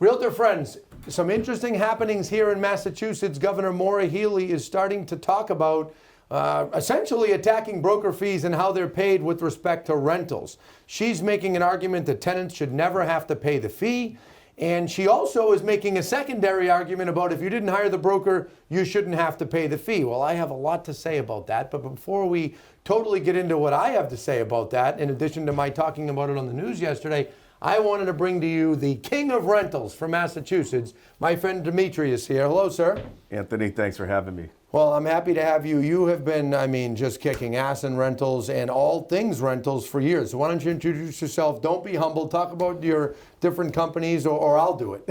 Realtor friends, some interesting happenings here in Massachusetts. Governor Healey is starting to talk about essentially attacking broker fees and how they're paid with respect to rentals. She's making an argument that tenants should never have to pay the fee. And she also is making a secondary argument about if you didn't hire the broker, you shouldn't have to pay the fee. Well, I have a lot to say about that. But before we totally get into what I have to say about that, in addition to my talking about it on the news yesterday, I wanted to bring to you the king of rentals from Massachusetts, my friend Demetrios here. Hello, sir. Anthony, thanks for having me. Well, I'm happy to have you. You have been, just kicking ass in rentals and all things rentals for years. So why don't you introduce yourself? Don't be humble. Talk about your different companies, or I'll do it.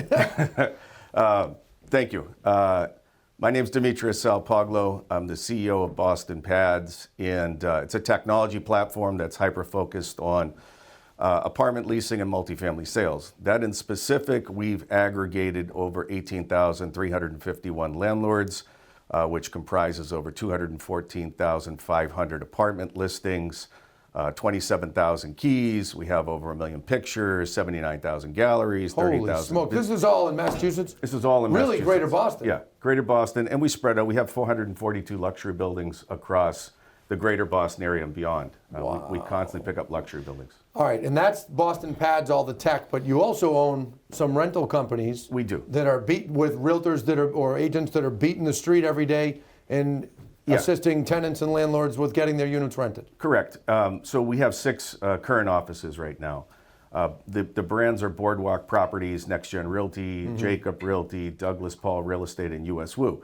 Thank you. My name's Demetrios Salpoglou. I'm the CEO of Boston Pads, and it's a technology platform that's hyper-focused on apartment leasing and multifamily sales. That in specific, we've aggregated over 18,351 landlords, which comprises over 214,500 apartment listings, 27,000 keys. We have over 1 million pictures, 79,000 galleries, 30,000. Holy smoke. This is all in Massachusetts? This is all in Massachusetts. Really, Greater Boston? Yeah, Greater Boston. And we spread out. We have 442 luxury buildings across the Greater Boston area and beyond. Wow. We constantly pick up luxury buildings. All right, and that's Boston Pads, all the tech, but you also own some rental companies. We do. That are with realtors or agents that are beating the street every day and assisting tenants and landlords with getting their units rented. Correct. So we have 6 current offices right now. The brands are Boardwalk Properties, Next Gen Realty, Jacob Realty, Douglas Paul Real Estate, and US Woo.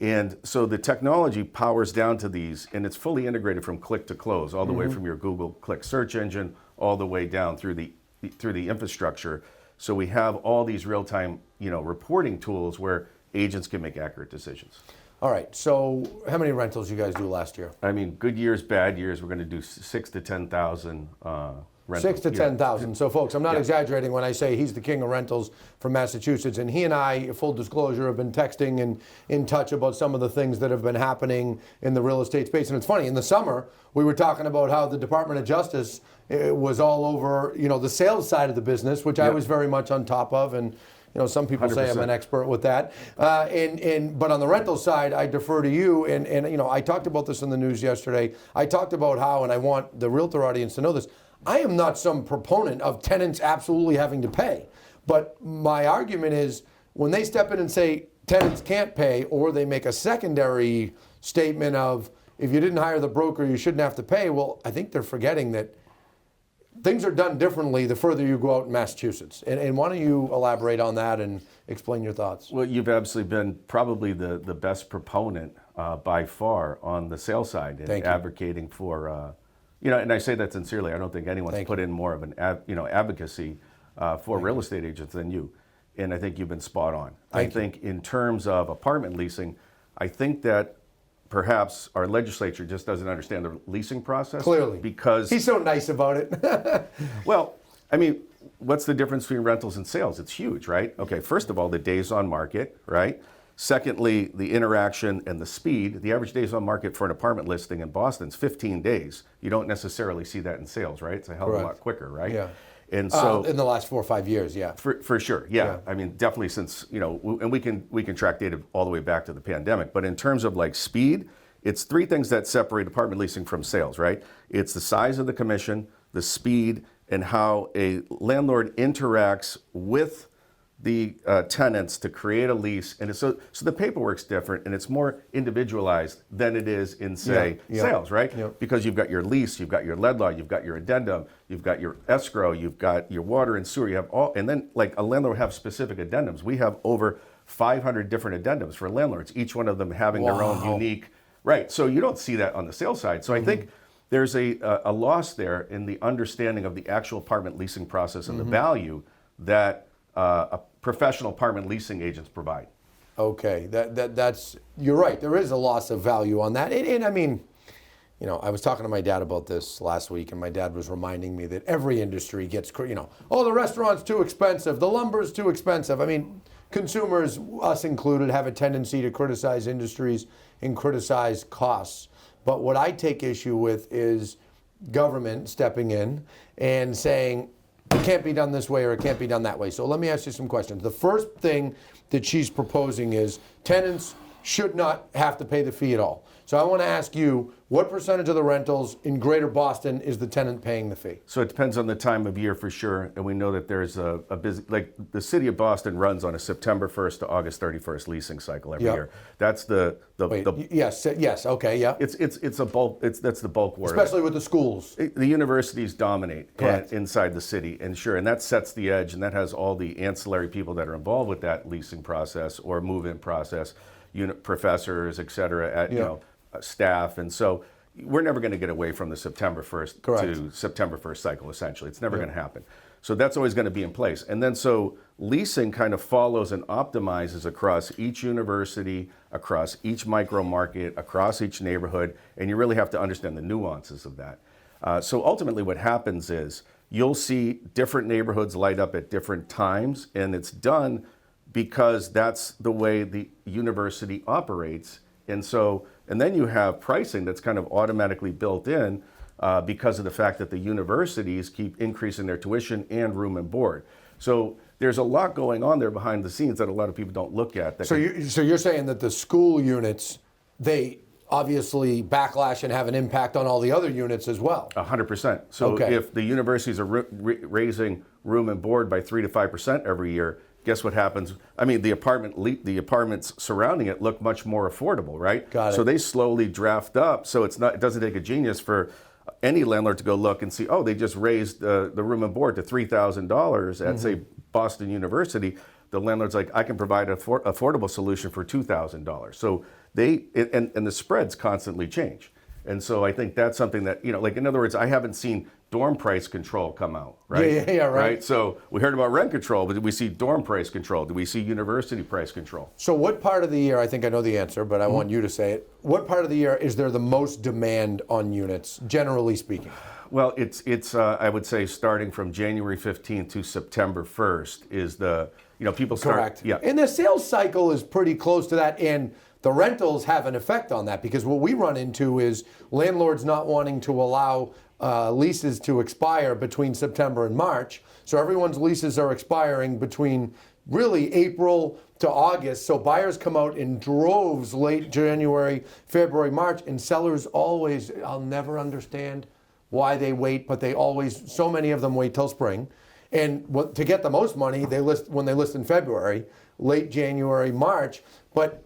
And so the technology powers down to these, and it's fully integrated from click to close, all the way from your Google Click search engine, all the way down through the infrastructure. So we have all these real-time, reporting tools where agents can make accurate decisions. All right. So how many rentals you guys do last year? I mean, good years, bad years, we're going to do 6,000 to 10,000 rentals. 6,000 to 10,000. So, folks, I'm not exaggerating when I say he's the king of rentals from Massachusetts. And he and I, full disclosure, have been texting and in touch about some of the things that have been happening in the real estate space. And it's funny, in the summer, we were talking about how the Department of Justice was all over, the sales side of the business, which I was very much on top of. And some people 100%. Say I'm an expert with that. But on the rental side, I defer to you. And I talked about this in the news yesterday. I talked about how, and I want the realtor audience to know this, I am not some proponent of tenants absolutely having to pay. But my argument is when they step in and say tenants can't pay, or they make a secondary statement of if you didn't hire the broker, you shouldn't have to pay. Well, I think they're forgetting that things are done differently the further you go out in Massachusetts. And why don't you elaborate on that and explain your thoughts? Well, you've absolutely been probably the best proponent by far on the sales side and advocating for, and I say that sincerely. I don't think anyone's put in more of an advocacy for real estate agents than you. And I think you've been spot on. I think in terms of apartment leasing, I think that perhaps our legislature just doesn't understand the leasing process. Clearly. Because he's so nice about it. Well, I mean, what's the difference between rentals and sales? It's huge, right? Okay, first of all, the days on market, right? Secondly, the interaction and the speed. The average days on market for an apartment listing in Boston is 15 days. You don't necessarily see that in sales, right? It's a hell of a lot quicker, right? Yeah. And so in the last 4 or 5 years, yeah. For sure, yeah. I mean, definitely since, and we can track data all the way back to the pandemic. But in terms of like speed, it's 3 things that separate apartment leasing from sales, right? It's the size of the commission, the speed, and how a landlord interacts with the tenants to create a lease. And so the paperwork's different, and it's more individualized than it is in, say, sales, right? Because you've got your lease, you've got your lead law, you've got your addendum, you've got your escrow, you've got your water and sewer, you have all, and then like a landlord will have specific addendums. We have over 500 different addendums for landlords, each one of them having their own unique, right? So you don't see that on the sales side. So I think there's a loss there in the understanding of the actual apartment leasing process and the value that a professional apartment leasing agents provide. Okay, that's you're right. There is a loss of value on that, and I mean, I was talking to my dad about this last week, and my dad was reminding me that every industry gets, oh, the restaurant's too expensive, the lumber's too expensive. I mean, consumers, us included, have a tendency to criticize industries and criticize costs. But what I take issue with is government stepping in and saying, it can't be done this way or it can't be done that way. So let me ask you some questions. The first thing that she's proposing is tenants should not have to pay the fee at all. So I want to ask you, what percentage of the rentals in Greater Boston is the tenant paying the fee? So it depends on the time of year for sure, and we know that there's a busy, like the city of Boston runs on a September 1st to August 31st leasing cycle every year. That's Yes, okay, yeah. It's a bulk. That's the bulk word. Especially with the schools. The universities dominate Correct. inside the city, and sure, and that sets the edge, and that has all the ancillary people that are involved with that leasing process or move-in process, professors, et cetera, staff, and so we're never going to get away from the September 1st to September 1st cycle, essentially. It's never going to happen. So that's always going to be in place. And then so leasing kind of follows and optimizes across each university, across each micro market, across each neighborhood, and you really have to understand the nuances of that. So ultimately what happens is you'll see different neighborhoods light up at different times, and it's done because that's the way the university operates. And then you have pricing that's kind of automatically built in because of the fact that the universities keep increasing their tuition and room and board. So there's a lot going on there behind the scenes that a lot of people don't look at. So you're saying that the school units, they obviously backlash and have an impact on all the other units as well. 100%. So if the universities are raising room and board by 3 to 5% every year, guess what happens? I mean, the apartments surrounding it look much more affordable, right? Got it. So they slowly draft up. So it doesn't take a genius for any landlord to go look and see, oh, they just raised the room and board to $3,000 at say Boston University. The landlord's like, I can provide an affordable solution for $2,000. So and the spreads constantly change. And so I think that's something that, like in other words, I haven't seen dorm price control come out, right? Yeah, right. So we heard about rent control, but did we see dorm price control? Did we see university price control? So what part of the year, I think I know the answer, but I want you to say it. What part of the year is there the most demand on units, generally speaking? Well, it's I would say starting from January 15th to September 1st is people start. Correct. Yeah. And the sales cycle is pretty close to that, and the rentals have an effect on that because what we run into is landlords not wanting to allow leases to expire between September and March. So everyone's leases are expiring between really April to August. So buyers come out in droves late January, February, March, and sellers always, I'll never understand why they wait, but so many of them wait till spring. And to get the most money, when they list in February, late January, March. But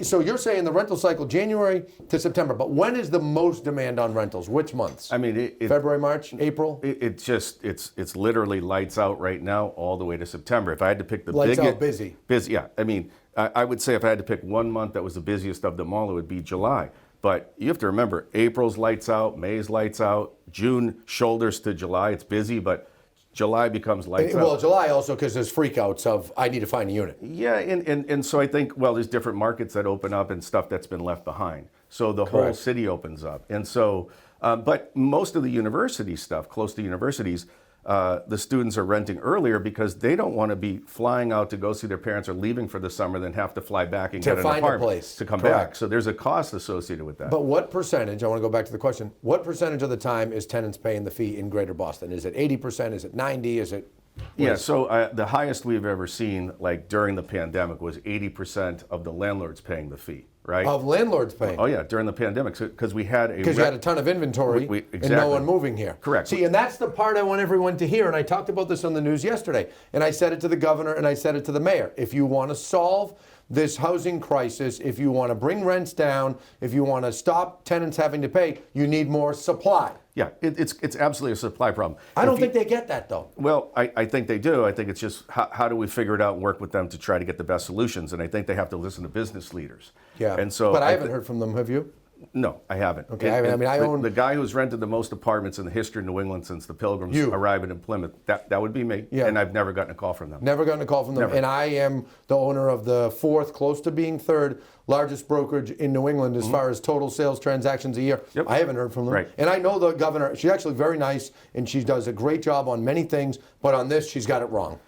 so you're saying the rental cycle January to September, but when is the most demand on rentals? Which months? I mean, February, March, April. It's literally lights out right now all the way to September. If I had to pick the lights biggest, out busy. Yeah. I mean, I would say if I had to pick one month that was the busiest of them all, it would be July. But you have to remember, April's lights out, May's lights out, June shoulders to July. It's busy, but July becomes lights out. Well, July also because there's freakouts of I need to find a unit. Yeah, and so I think, there's different markets that open up and stuff that's been left behind. So the whole city opens up. And so, but most of the university stuff, close to universities, the students are renting earlier because they don't want to be flying out to go see their parents or leaving for the summer, then have to fly back and get an apartment a place to come back. So there's a cost associated with that. But what percentage, I want to go back to the question, what percentage of the time is tenants paying the fee in Greater Boston? Is it 80%? Is it 90%? Is it? Yeah, so the highest we've ever seen, like during the pandemic, was 80% of the landlords paying the fee, right? Of landlords paying? Oh yeah, during the pandemic, because we had a... Because you had a ton of inventory exactly. and no one moving here. Correct. See, and that's the part I want everyone to hear, and I talked about this on the news yesterday, and I said it to the governor and I said it to the mayor. If you want to solve this housing crisis, if you want to bring rents down, if you want to stop tenants having to pay, you need more supply. Yeah, it's absolutely a supply problem. I don't think they get that, though. Well, I think they do. I think it's just how do we figure it out and work with them to try to get the best solutions? And I think they have to listen to business leaders. Yeah. And so, but I haven't heard from them. Have you? No, I haven't. Okay. I own the guy who's rented the most apartments in the history of New England since the Pilgrims arrived in Plymouth. That would be me. Yeah. And I've never gotten a call from them. Never gotten a call from them. Never. And I am the owner of the fourth, close to being third, largest brokerage in New England as far as total sales transactions a year. Yep. I haven't heard from them. Right. And I know the governor. She's actually very nice, and she does a great job on many things. But on this, she's got it wrong.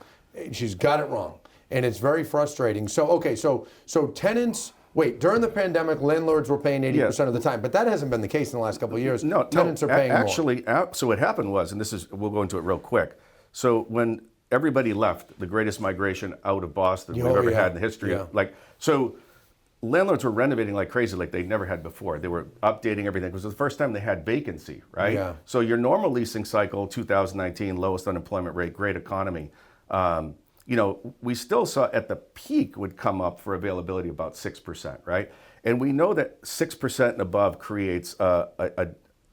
She's got it wrong, and it's very frustrating. So okay, so tenants. Wait, during the pandemic, landlords were paying 80% of the time, but that hasn't been the case in the last couple of years. Tenants are paying more. Actually, so what happened was, and we'll go into it real quick. So when everybody left, the greatest migration out of Boston we've ever had in the history. So landlords were renovating like crazy, like they'd never had before. They were updating everything. It was the first time they had vacancy, right? Yeah. So your normal leasing cycle, 2019, lowest unemployment rate, great economy. We still saw at the peak would come up for availability about 6%, right? And we know that 6% and above creates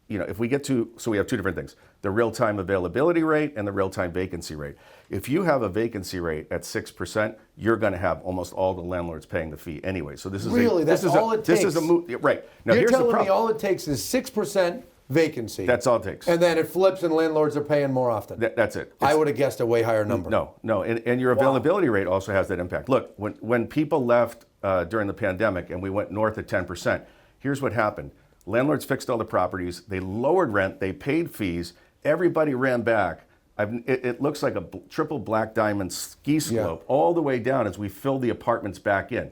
if we get to, so we have two different things, the real-time availability rate and the real-time vacancy rate. If you have a vacancy rate at 6%, you're going to have almost all the landlords paying the fee anyway. So this is really, that's all it takes. This is right. Now, You're here's the telling problem. me all it takes is 6% vacancy. That's all it takes. And then it flips and landlords are paying more often. That's it. I would have guessed a way higher number. No. And your availability rate also has that impact. Look, when people left during the pandemic and we went north of 10%, here's what happened. Landlords fixed all the properties. They lowered rent. They paid fees. Everybody ran back. It looks like a triple black diamond ski slope all the way down as we filled the apartments back in.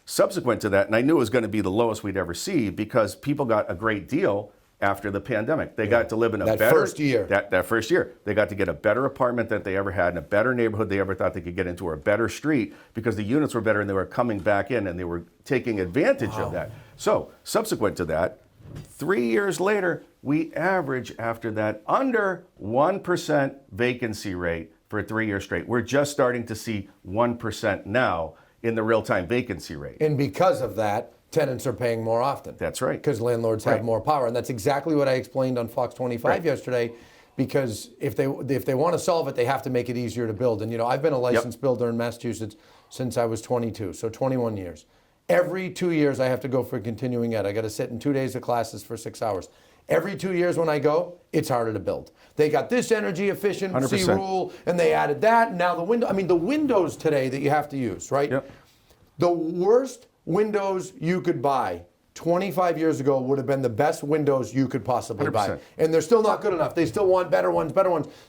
Subsequent to that, and I knew it was going to be the lowest we'd ever see because people got a great deal after the pandemic. They got to live in a better first year. That first year. They got to get a better apartment that they ever had in a better neighborhood they ever thought they could get into or a better street because the units were better and they were coming back in and they were taking advantage of that. So subsequent to that, 3 years later, we average after that under 1% vacancy rate for 3 years straight. We're just starting to see 1% now in the real-time vacancy rate. And because of that, tenants are paying more often. That's right. Because landlords have more power. And that's exactly what I explained on Fox 25 yesterday. Because if they want to solve it, they have to make it easier to build. And I've been a licensed builder in Massachusetts since I was 22, so 21 years. Every 2 years, I have to go for continuing ed. I got to sit in 2 days of classes for 6 hours. Every 2 years when I go, it's harder to build. They got this energy efficiency 100%. rule, and they added that. And now the windows today that you have to use, right? Yep. The worst windows you could buy 25 years ago would have been the best windows you could possibly buy. 100%. And they're still not good enough. They still want better ones.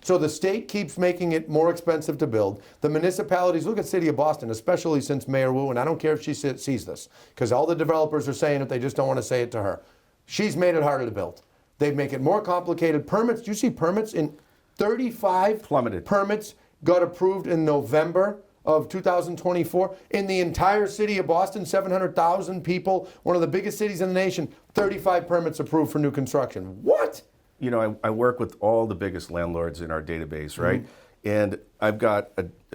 So the state keeps making it more expensive to build. The municipalities, look at City of Boston, especially since Mayor Wu, and I don't care if she sees this, because all the developers are saying it, they just don't want to say it to her. She's made it harder to build. They make it more complicated. Permits, do you see permits in 35 plummeted. Permits got approved in November of 2024 in the entire city of Boston, 700,000 people, one of the biggest cities in the nation, 35 permits approved for new construction. What? I work with all the biggest landlords in our database, right? And I've got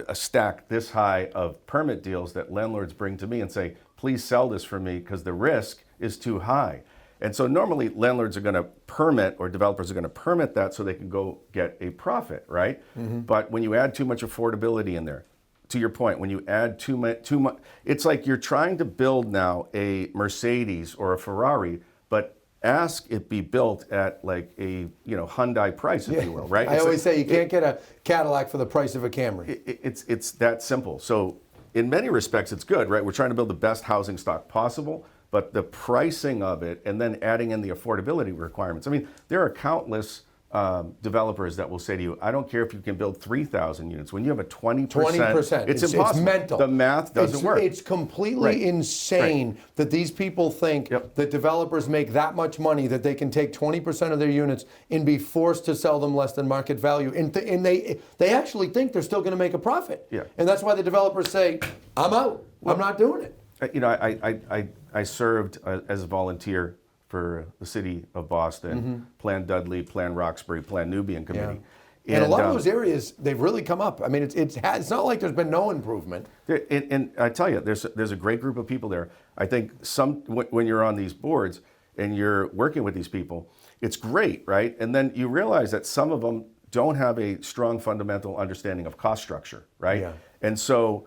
a stack this high of permit deals that landlords bring to me and say, please sell this for me because the risk is too high. And so normally landlords are going to permit or developers are going to permit that so they can go get a profit, right? But when you add too much affordability in there, to your point, when you add too much, it's like you're trying to build now a Mercedes or a Ferrari, but ask it be built at like a Hyundai price, if you will, right? I always say you can't get a Cadillac for the price of a Camry. It's that simple. So in many respects, it's good, right? We're trying to build the best housing stock possible, but the pricing of it and then adding in the affordability requirements. I mean, there are countless developers that will say to you, I don't care if you can build 3,000 units. When you have a 20%, 20%. it's impossible. It's mental. The math doesn't work. It's completely insane that these people think that developers make that much money that they can take 20% of their units and be forced to sell them less than market value. And they actually think they're still going to make a profit. Yeah. And that's why the developers say, I'm out. I'm not doing it. I served as a volunteer for the city of Boston, Plan Dudley, Plan Roxbury, Plan Nubian Committee. And a lot of those areas, they've really come up. I mean, it's not like there's been no improvement. And I tell you, there's a great group of people there. I think when you're on these boards and you're working with these people, it's great, right? And then you realize that some of them don't have a strong fundamental understanding of cost structure, right? Yeah. And so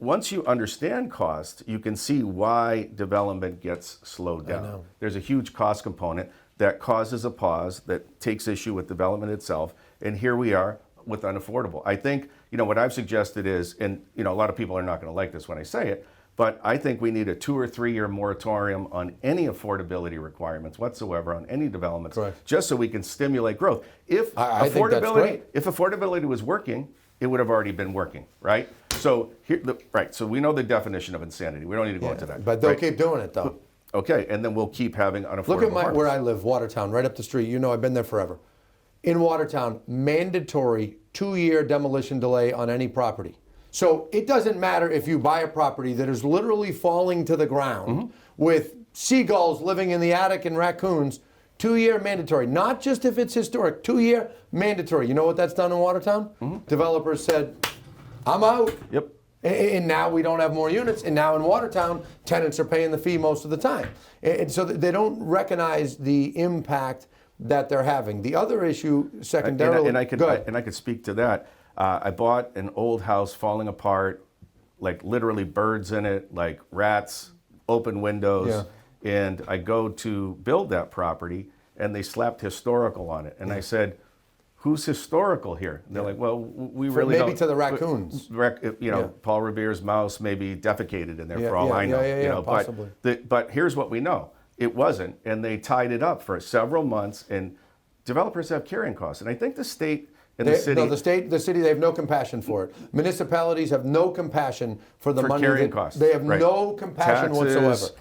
once you understand cost, you can see why development gets slowed down. There's a huge cost component that causes a pause, that takes issue with development itself, and here we are with unaffordable. I think, what I've suggested is, and a lot of people are not going to like this when I say it, but I think we need a 2 or 3 year moratorium on any affordability requirements whatsoever on any developments, just so we can stimulate growth. If I think that's great. If affordability was working, it would have already been working, right? So so we know the definition of insanity. We don't need to go into that. But they'll keep doing it, though. Okay, and then we'll keep having unaffordable Look at apartments. where I live, Watertown, right up the street. I've been there forever. in Watertown, mandatory 2-year demolition delay on any property. So it doesn't matter if you buy a property that is literally falling to the ground with seagulls living in the attic and raccoons, 2-year mandatory. Not just if it's historic, 2-year mandatory. You know what that's done in Watertown? Developers said, I'm out. Yep. And now we don't have more units. And now in Watertown, tenants are paying the fee most of the time. And so they don't recognize the impact that they're having. The other issue, secondarily, and I could speak to that. I bought an old house falling apart, like literally birds in it, like rats, open windows. And I go to build that property, and they slapped historical on it. And I said, who's historical here? And they're like, well, we really maybe don't. to the raccoons. Paul Revere's mouse maybe defecated in there for all I know. Possibly. But here's what we know. It wasn't, and they tied it up for several months, and developers have carrying costs. And I think the state and the city... No, the city, they have no compassion for it. Municipalities have no compassion for the money. Carrying costs. They have no compassion whatsoever. Taxes,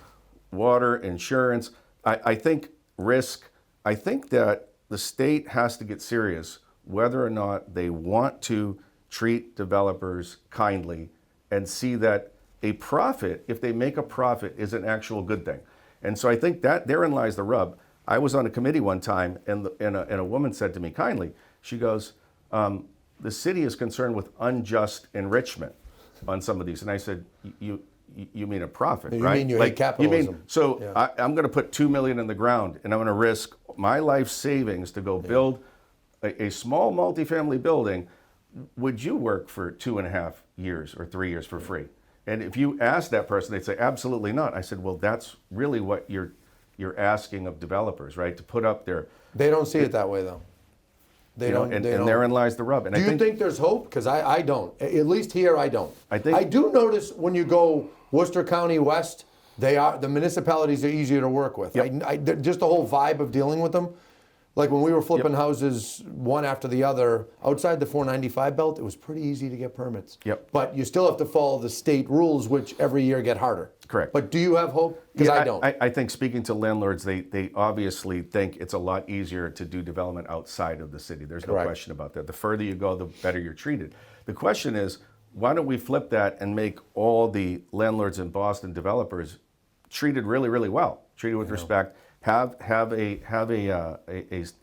water, insurance. I think risk. I think that the state has to get serious whether or not they want to treat developers kindly and see that a profit, if they make a profit, is an actual good thing. And so I think that therein lies the rub. I was on a committee one time, and a woman said to me kindly, she goes, the city is concerned with unjust enrichment on some of these. And I said, you mean a profit, you right? You mean you hate capitalism. I'm going to put $2 million in the ground, and I'm going to risk my life savings to go build a small multifamily building. Would you work for 2.5 years or 3 years for free? And if you ask that person, they'd say, absolutely not. I said, well, that's really what you're asking of developers, right? To put up their... They don't see it that way, though. They don't. And therein lies the rub. And do you think there's hope? Because I don't. At least here, I don't. I do notice when you go Worcester County West, the municipalities are easier to work with. Yep. Just the whole vibe of dealing with them. Like when we were flipping houses one after the other outside the 495 belt, it was pretty easy to get permits. Yep. But you still have to follow the state rules, which every year get harder. Correct. But do you have hope? Because I don't. I think speaking to landlords, they obviously think it's a lot easier to do development outside of the city. There's no question about that. The further you go, the better you're treated. The question is, why don't we flip that and make all the landlords in Boston, developers, treated really, really well, treated with respect, have a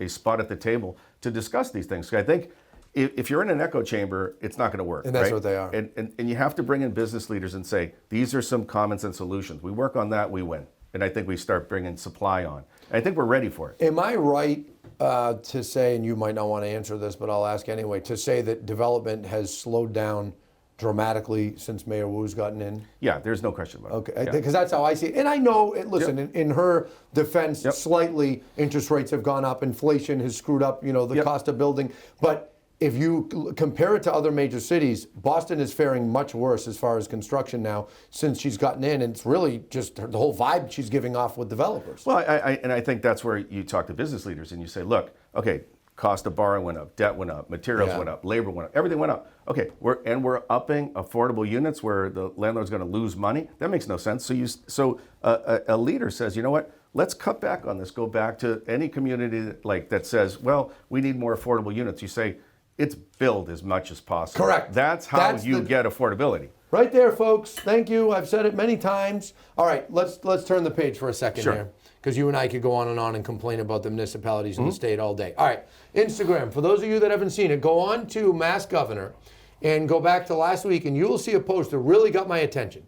spot at the table to discuss these things. I think if you're in an echo chamber, it's not going to work. And that's what they are. And you have to bring in business leaders and say, these are some common sense solutions. We work on that, we win. And I think we start bringing supply on. I think we're ready for it. Am I right to say, and you might not want to answer this, but I'll ask anyway, to say that development has slowed down dramatically since Mayor Wu's gotten in? Yeah, there's no question about it. Okay, because that's how I see it. And I know, listen, in her defense, slightly interest rates have gone up, inflation has screwed up, the cost of building. But if you compare it to other major cities, Boston is faring much worse as far as construction now since she's gotten in. And it's really just the whole vibe she's giving off with developers. Well, I think that's where you talk to business leaders and you say, look, okay, cost of borrowing went up, debt went up, materials went up, labor went up, everything went up. Okay, we're upping affordable units where the landlord's going to lose money. That makes no sense. So a leader says, you know what? Let's cut back on this. Go back to any community that says, well, we need more affordable units. You say, it's build as much as possible. Correct. That's how you get affordability. Right there, folks. Thank you. I've said it many times. All right, let's turn the page for a second here, because you and I could go on and complain about the municipalities in the state all day. All right, Instagram. For those of you that haven't seen it, go on to Mass Governor and go back to last week, and you will see a post that really got my attention.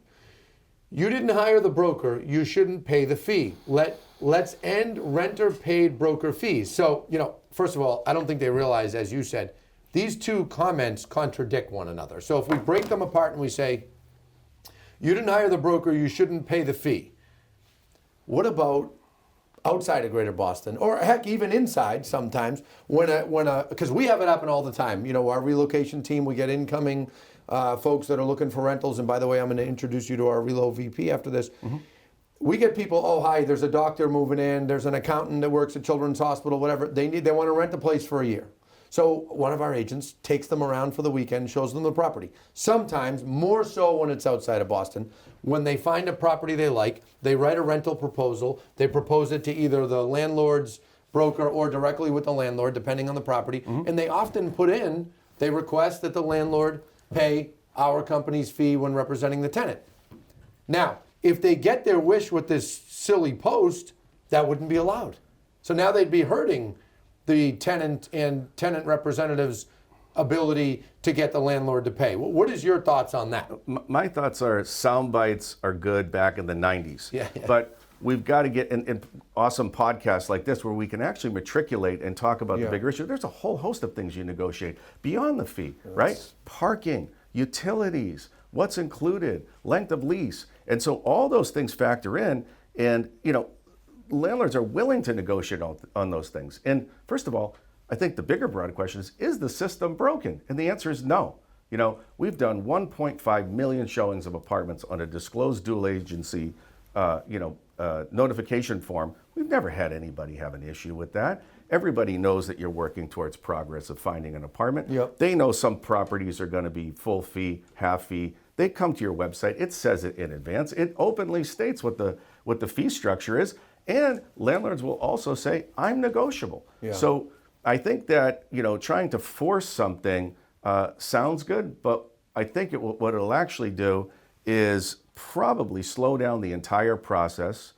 You didn't hire the broker. You shouldn't pay the fee. Let's end renter-paid broker fees. So, first of all, I don't think they realize, as you said, these two comments contradict one another. So if we break them apart and we say, you didn't hire the broker, you shouldn't pay the fee. What about outside of Greater Boston, or heck, even inside sometimes, because we have it happen all the time. Our relocation team, we get incoming folks that are looking for rentals. And by the way, I'm going to introduce you to our relo VP after this. We get people, oh, hi, there's a doctor moving in, there's an accountant that works at Children's Hospital, whatever. They want to rent a place for a year. So one of our agents takes them around for the weekend, shows them the property. Sometimes, more so when it's outside of Boston, when they find a property they like, they write a rental proposal, they propose it to either the landlord's broker or directly with the landlord, depending on the property. And they often they request that the landlord pay our company's fee when representing the tenant. Now, if they get their wish with this silly post, that wouldn't be allowed. So now they'd be hurting the tenant and tenant representatives' ability to get the landlord to pay. What is your thoughts on that? My thoughts are sound bites are good back in the 90s. Yeah. But we've got to get in awesome podcasts like this where we can actually matriculate and talk about the bigger issue. There's a whole host of things you negotiate beyond the fee, right? Parking, utilities, what's included, length of lease. And so all those things factor in, and landlords are willing to negotiate on those things. And first of all, I think the bigger broad question is the system broken? And the answer is no. We've done 1.5 million showings of apartments on a disclosed dual agency, notification form. We've never had anybody have an issue with that. Everybody knows that you're working towards progress of finding an apartment. Yep. They know some properties are going to be full fee, half fee. They come to your website. It says it in advance. It openly states what the fee structure is. And landlords will also say, I'm negotiable. Yeah. So I think that, trying to force something sounds good, but I think what it'll actually do is probably slow down the entire process.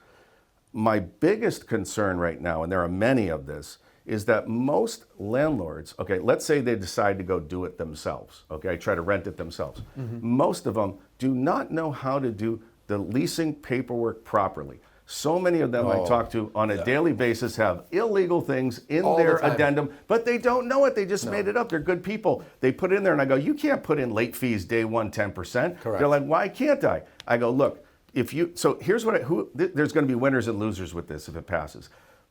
My biggest concern right now, and there are many of this, is that most landlords, let's say they decide to go do it themselves, try to rent it themselves. Most of them do not know how to do the leasing paperwork properly. So many of them I talk to on a daily basis have illegal things in their addendum, but they don't know it. They just made it up. They're good people. They put it in there, and I go, you can't put in late fees day one, 10%. Correct. They're like, why can't I? I go, look, so here's there's going to be winners and losers with this if it passes.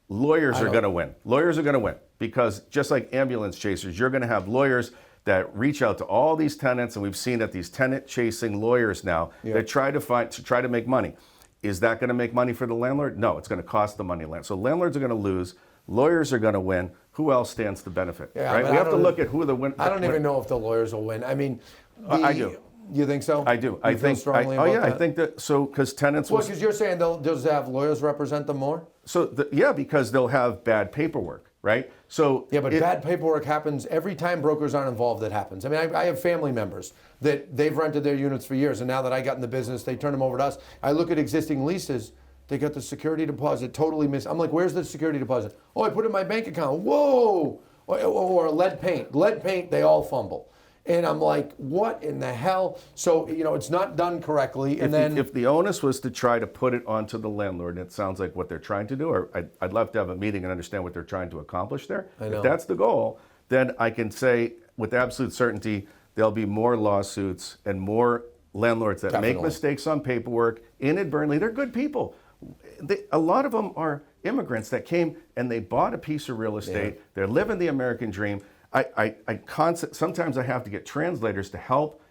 Lawyers are going to win. Lawyers are going to win because just like ambulance chasers, you're going to have lawyers that reach out to all these tenants, and we've seen that these tenant chasing lawyers now that try to make money. Is that going to make money for the landlord? No, it's going to cost the money. So landlords are going to lose. Lawyers are going to win. Who else stands to benefit? Yeah, right? We have to look at who the winners. I don't even know if the lawyers will win. I mean, I do. You think so? I do. I think strongly about that? I think that because tenants. Well, because you're saying they'll have lawyers represent them more. So because they'll have bad paperwork. Right? So yeah, but bad paperwork happens every time brokers aren't involved. It happens. I mean, I have family members that they've rented their units for years, and now that I got in the business, they turn them over to us. I look at existing leases. They got the security deposit totally missed. I'm like, where's the security deposit? Oh, I put it in my bank account. Whoa! Or lead paint. Lead paint. They all fumble. And I'm like, what in the hell? So, it's not done correctly. And if the onus was to try to put it onto the landlord, and it sounds like what they're trying to do, or I'd love to have a meeting and understand what they're trying to accomplish there. If that's the goal, then I can say with absolute certainty there'll be more lawsuits and more landlords that make mistakes on paperwork inadvertently. They're good people. A lot of them are immigrants that came and they bought a piece of real estate. Yeah. They're living the American dream. Sometimes I have to get translators to help.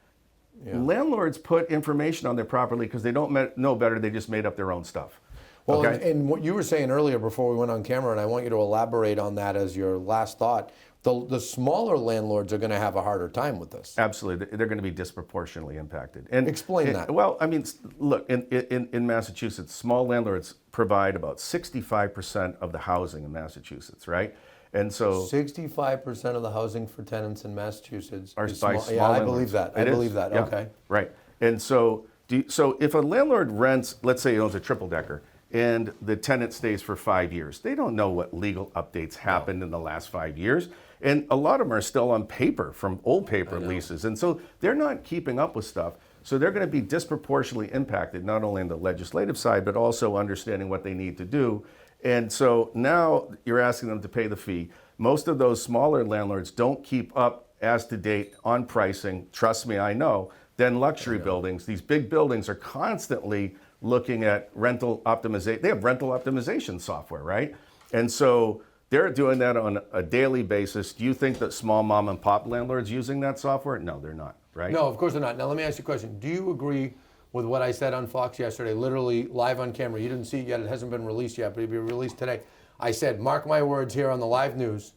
Yeah. Landlords put information on their property because they don't know better. They just made up their own stuff. Well, and what you were saying earlier before we went on camera, and I want you to elaborate on that as your last thought, the smaller landlords are going to have a harder time with this. Absolutely. They're going to be disproportionately impacted. And explain that. Well, I mean, look, in Massachusetts, small landlords provide about 65% of the housing in Massachusetts, right? And so 65% of the housing for tenants in Massachusetts are by small I believe that. I believe that. Yeah. Okay. Right. And so if a landlord rents, let's say he owns a triple decker, and the tenant stays for 5 years, they don't know what legal updates happened in the last 5 years. And a lot of them are still on paper from old paper leases. And so they're not keeping up with stuff. So they're going to be disproportionately impacted, not only on the legislative side, but also understanding what they need to do. And so now you're asking them to pay the fee. Most of those smaller landlords don't keep up as to date on pricing, trust me, I know, than luxury buildings. These big buildings are constantly looking at rental optimization. They have rental optimization software, right? And so they're doing that on a daily basis. Do you think that small mom and pop landlords using that software? No, they're not, right? No, of course they're not. Now let me ask you a question. Do you agree with what I said on Fox yesterday, literally live on camera? You didn't see it yet. It hasn't been released yet, but it'll be released today. I said, mark my words here on the live news,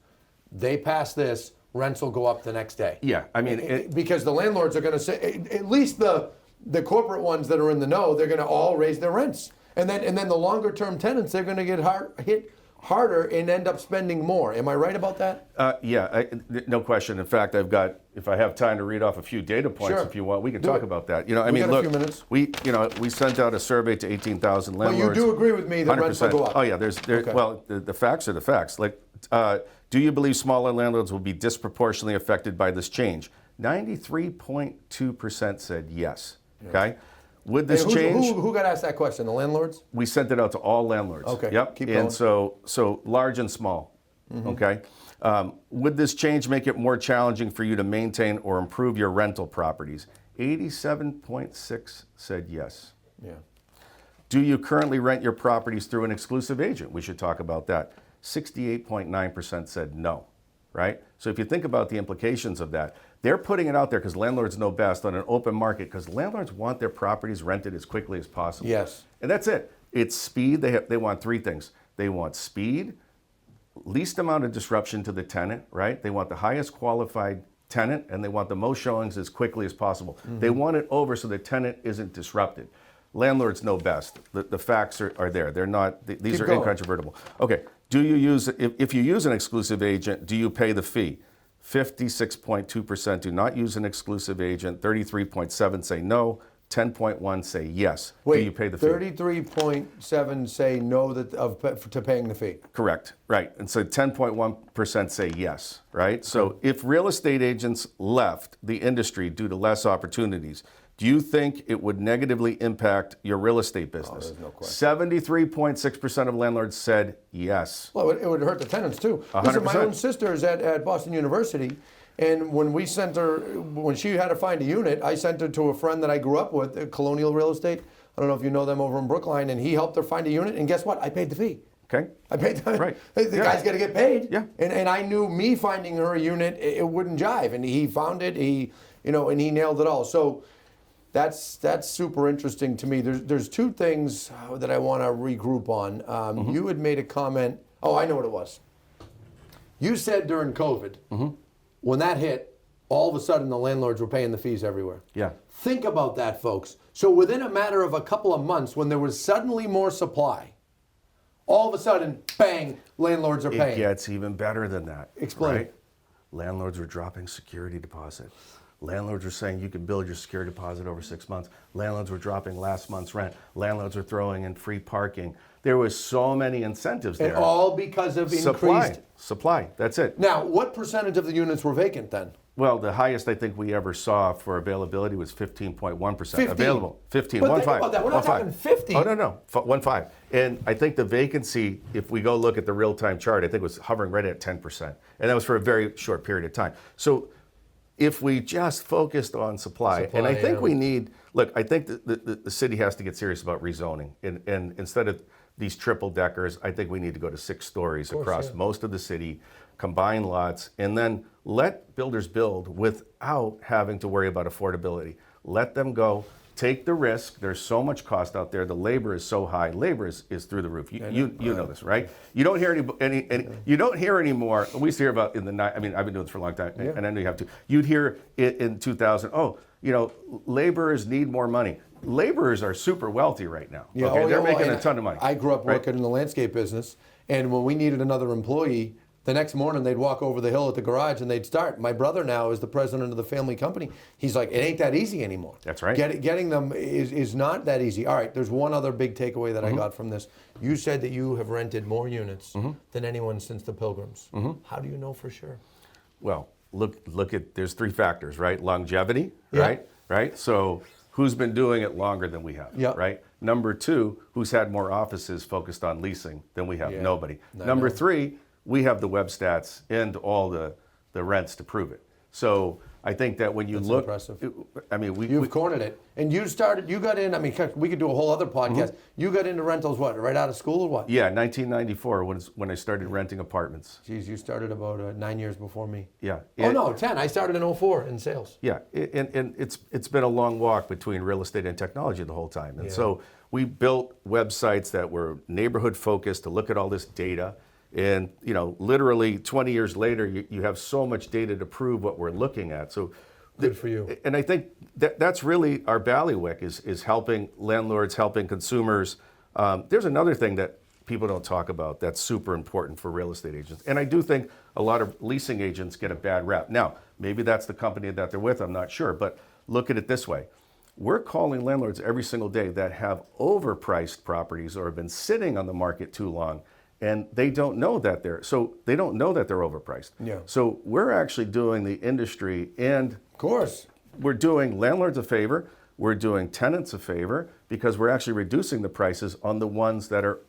they pass this, rents will go up the next day. Yeah, I mean, because the landlords are going to say, at least the corporate ones that are in the know, they're going to all raise their rents. And then the longer term tenants, they're going to get hit harder and end up spending more. Am I right about that? No question. In fact, if I have time to read off a few data points, Sure. if you want, we can Do talk it. about that. We got a few minutes. We sent out a survey to 18,000 landlords. But you do agree with me that rents will go up? Oh yeah, Okay. well, the facts are the facts. Like, do you believe smaller landlords will be disproportionately affected by this change? 93.2% said yes. Okay. Would this change? Who got asked that question? The landlords? We sent it out to all landlords. Okay, Yep. keep going. And so large and small. Okay. Would this change make it more challenging for you to maintain or improve your rental properties? 87.6 said yes. Yeah. Do you currently rent your properties through an exclusive agent? We should talk about that. 68.9% said no. Right? So if you think about the implications of that, they're putting it out there because landlords know best on an open market, because landlords want their properties rented as quickly as possible. Yes. And that's it. It's speed. They want three things. They want speed, least amount of disruption to the tenant, right? They want the highest qualified tenant, and they want the most showings as quickly as possible. They want it over so the tenant isn't disrupted. Landlords know best. The facts are there. They're not, these Keep are going. incontrovertible. Okay. Do you use, if you use an exclusive agent, do you pay the fee? 56.2% do not use an exclusive agent. 33.7% say no. 10.1% say yes. Wait, do you pay the fee? 33.7 say no to paying the fee. Correct. Right. And so 10.1% say yes. Right. So if real estate agents left the industry due to less opportunities, do you think it would negatively impact your real estate business? There's no question. 73.6% of landlords said yes. Well, it would hurt the tenants too. 100%. Listen, my own sister is at Boston University, and when she had to find a unit, I sent her to a friend that I grew up with, at Colonial Real Estate. I don't know if you know them over in Brookline, and he helped her find a unit, and guess what? I paid the fee. Okay. I paid the Right. The Yeah. guy's got to get paid. Yeah. And I knew me finding her a unit, it wouldn't jive, and he found it. And he nailed it all. So that's super interesting to me. There's two things that I want to regroup on. You had made a comment. Oh, I know what it was. You said during COVID, when that hit, all of a sudden the landlords were paying the fees everywhere. Yeah. Think about that, folks. So within a matter of a couple of months, when there was suddenly more supply, all of a sudden, bang, landlords are It paying. gets even better than that. Explain. Right? Landlords were dropping security deposit. Landlords were saying you can build your security deposit over 6 months. Landlords were dropping last month's rent. Landlords were throwing in free parking. There was so many incentives there. And all because of increased. Supply. That's it. Now, what percentage of the units were vacant then? Well, the highest I think we ever saw for availability was 15.1% 15. available. 15. But 1.5. think about that. We're not talking 50. Oh, no. 1.5. And I think the vacancy, if we go look at the real-time chart, I think it was hovering right at 10%. And that was for a very short period of time. So if we just focused on supply and I think we need, look, I think the city has to get serious about rezoning. And instead of these triple deckers, I think we need to go to 6 stories across most of the city, combine lots, and then let builders build without having to worry about affordability. Let them go, take the risk. There's so much cost out there. The labor is so high. Labor is through the roof. You know this, right? You don't hear you don't hear anymore. We used to hear about I've been doing this for a long time, and I know you have to. You'd hear it in 2000. Laborers need more money. Laborers are super wealthy right now. Yeah, okay? They're making a ton of money. I grew up working in the landscape business, and when we needed another employee, the next morning they'd walk over the hill at the garage and they'd start. My brother now is the president of the family company. He's like, it ain't that easy anymore. That's right. Getting them is not that easy. All right, there's one other big takeaway that I got from this. You said that you have rented more units than anyone since the Pilgrims. How do you know for sure? Well, look at, there's 3 factors, right? Longevity, Yeah. right? So who's been doing it longer than we have, Yeah. right? Number 2, who's had more offices focused on leasing than we have? Yeah. Nobody. I Number know. 3, we have the web stats and all the rents to prove it. So I think that when you That's look, impressive. You've cornered it. And you got in, we could do a whole other podcast. You got into rentals, what, right out of school or what? Yeah, 1994 when I started renting apartments. Geez, you started about 9 years before me. Yeah. Oh, no, 10. I started in 04 in sales. Yeah, and it's been a long walk between real estate and technology the whole time. And so we built websites that were neighborhood focused to look at all this data. And literally 20 years later, you have so much data to prove what we're looking at. So Good for you. And I think that's really our bailiwick is helping landlords, helping consumers. There's another thing that people don't talk about that's super important for real estate agents. And I do think a lot of leasing agents get a bad rap. Now, maybe that's the company that they're with, I'm not sure, but look at it this way. We're calling landlords every single day that have overpriced properties or have been sitting on the market too long, and they don't know that they're overpriced. Yeah. So we're actually doing the industry, and Of course. we're doing landlords a favor, we're doing tenants a favor, because we're actually reducing the prices on the ones that are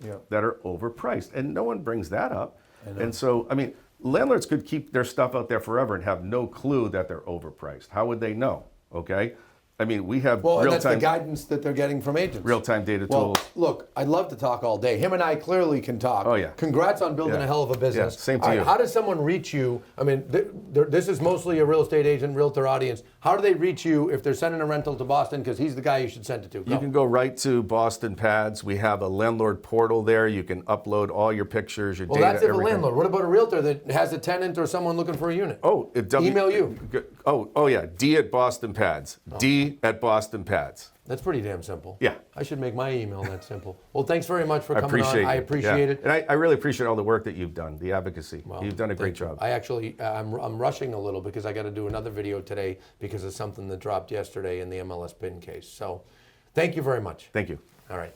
overpriced, and no one brings that up. And so, I mean, landlords could keep their stuff out there forever and have no clue that they're overpriced. How would they know? Okay. I mean, we have Well, and that's the real-time guidance that they're getting from agents. real-time data Well, tools. look, I'd love to talk all day. Him and I clearly can talk. Oh, yeah. Congrats on building Yeah. a hell of a business. Yeah, same to All right, you. how does someone reach you? I mean, this is mostly a real estate agent, realtor audience. How do they reach you if they're sending a rental to Boston? Because he's the guy you should send it to. Go. You can go right to Boston Pads. We have a landlord portal there. You can upload all your pictures, your Well, data, that's if a everything. landlord. What about a realtor that has a tenant or someone looking for a unit? Oh, Email you. Oh yeah, D at Boston Pads. D at Boston Pads. That's pretty damn simple. Yeah. I should make my email that simple. Well, thanks very much for I coming appreciate on. I you. appreciate Yeah. it. And I really appreciate all the work that you've done, the advocacy. Well, You've done a great thank you. job. I actually, I'm rushing a little because I got to do another video today because of something that dropped yesterday in the MLS PIN case. So thank you very much. Thank you. All right.